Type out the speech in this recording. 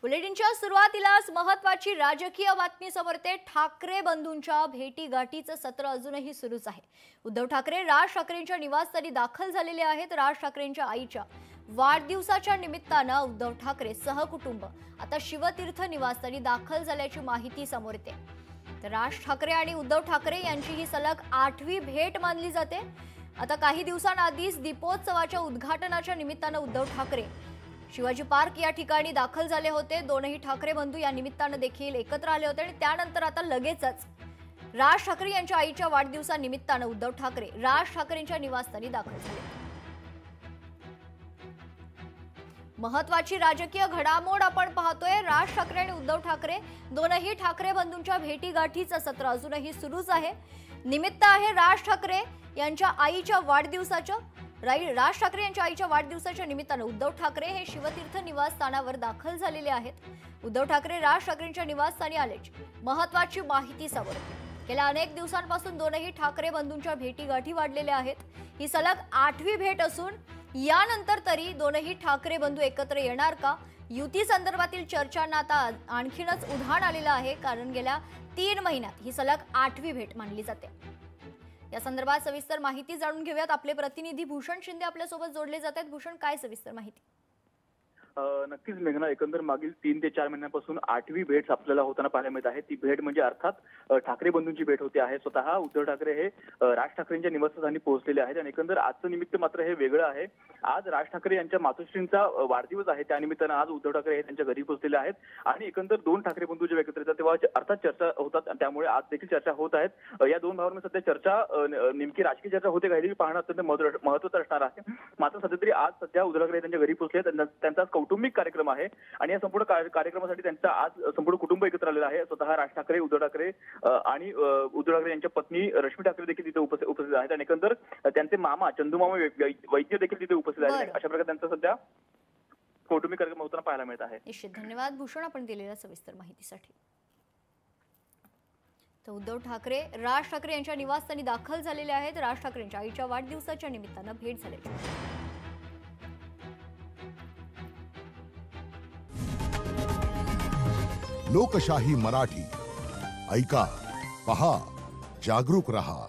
बुलेटिनच्या सुरुवातीलाच महत्त्वाची राजकीय बातमी समोर येते। ठाकरे बंधूंच्या भेटीगाठीचं सत्र अजूनही सुरूच आहे। उद्धव ठाकरे राज ठाकरेंच्या निवासस्थानी दाखल झालेले आहेत। राज ठाकरेंच्या आईच्या वाढदिवसाच्या निमित्तानं उद्धव ठाकरे सहकुटुंब आता शिवतीर्थ निवासस्थानी दाखल झाल्याची माहिती समोर येते। तर राज ठाकरे आणि उद्धव ठाकरे यांची ही सलग 8वी भेट मानली जाते। आता काही दिवसांआधीच दीपोत्सवाच्या उद्घाटनाच्या निमित्तानं उद्धव ठाकरे शिवाजी पार्क या ठिकाणी दाखल झाले होते। दोनही ठाकरे बंधू या निमित्तानं देखील एकत्र आले होते आणि त्यानंतर आता लगेचच राज ठाकरे यांच्या आईच्या वाढदिवसानिमित्तानं उद्धव ठाकरे राज ठाकरेंच्या निवासस्थानी दाखल झाले। महत्त्वाची राजकीय घडामोड आपण पाहतोय। राज ठाकरे आणि उद्धव ठाकरे दोनही ठाकरे बंधूंच्या भेटीगाठीचं सत्र अजूनही सुरूच आहे। निमित्त आहे राज ठाकरे यांच्या आईच्या वाढदिवसाचं। राज ठाकरे यांच्या आईच्या वाढदिवसाच्या निमित्तानं उद्धव ठाकरे हे शिवतीर्थ निवासस्थानावर दाखल झालेले आहेत। उद्धव ठाकरे राज ठाकरेंच्या निवासस्थानी आल्याची महत्त्वाची माहिती समोर येते। गेल्या अनेक दिवसांपासून दोनही ठाकरे बंधूंच्या भेटीगाठी वाढलेल्या आहेत। ही सलग 8वी भेट असून यानंतर तरी दोनही ठाकरे बंधू एकत्र येणार का, युती संदर्भातील चर्चांना आता आणखीनच उधाण आलेलं आहे। कारण गेल्या 3 महिन्यात ही सलग 8वी भेट मानली जाते। या संदर्भात सविस्तर माहिती जाणून घेऊयात। आपले प्रतिनिधी भूषण शिंदे आपल्या सोबत जोडले जात आहेत। भूषण, काय सविस्तर माहिती? नक्कीच मेघना, एकंदर मागील 3 ते 4 महिन्यांपासून 8वी भेट आपल्याला होताना पाहायला मिळत आहे। ती भेट म्हणजे अर्थात ठाकरे बंधूंची भेट होती आहे। स्वतः उद्धव ठाकरे हे राज ठाकरेंच्या निवासस्थानी पोहोचलेले आहेत आणि एकंदर आजचं निमित्त मात्र हे वेगळं आहे। आज राज ठाकरे यांच्या मातोश्रींचा वाढदिवस आहे, त्यानिमित्तानं आज उद्धव ठाकरे हे त्यांच्या घरी पोहोचलेले आहेत आणि एकंदर 2 ठाकरे बंधू जेव्हा एकत्र येतात तेव्हा अर्थात चर्चा होतात, त्यामुळे आज देखील चर्चा होत आहेत। या 2 भावांमध्ये सध्या चर्चा नेमकी राजकीय चर्चा होते का हे पाहणं अत्यंत महत्त्वाचं असणार आहे। मात्र सध्या तरी आज सध्या उद्धव ठाकरे त्यांच्या घरी पोहोचले, त्यांचा कौटुंबिक कार्यक्रम आहे आणि या संपूर्ण कार्यक्रमासाठी त्यांचा आज संपूर्ण कुटुंब एकत्र आलेलं आहे। स्वतः राज ठाकरे, उद्धव ठाकरे आणि उद्धव ठाकरे यांच्या पत्नी रश्मी ठाकरे देखील तिथे उपस्थित आहेत आणि एकंदर त्यांचे मामा चंदू वैद्य देखील तिथे उपस्थित आहेत। अशा प्रकारे त्यांचा सध्या कौटुंबिक कार्यक्रम होताना पाहायला मिळत आहे। निश्चित धन्यवाद भूषण आपण दिलेल्या सविस्तर माहितीसाठी। तर उद्धव ठाकरे राज ठाकरे यांच्या निवासस्थानी दाखल झालेले आहेत। राज ठाकरेंच्या आईच्या वाढदिवसाच्या निमित्तानं भेट झाल्याची लोकशाही मराठी ऐका, पहा, जागरूक रहा।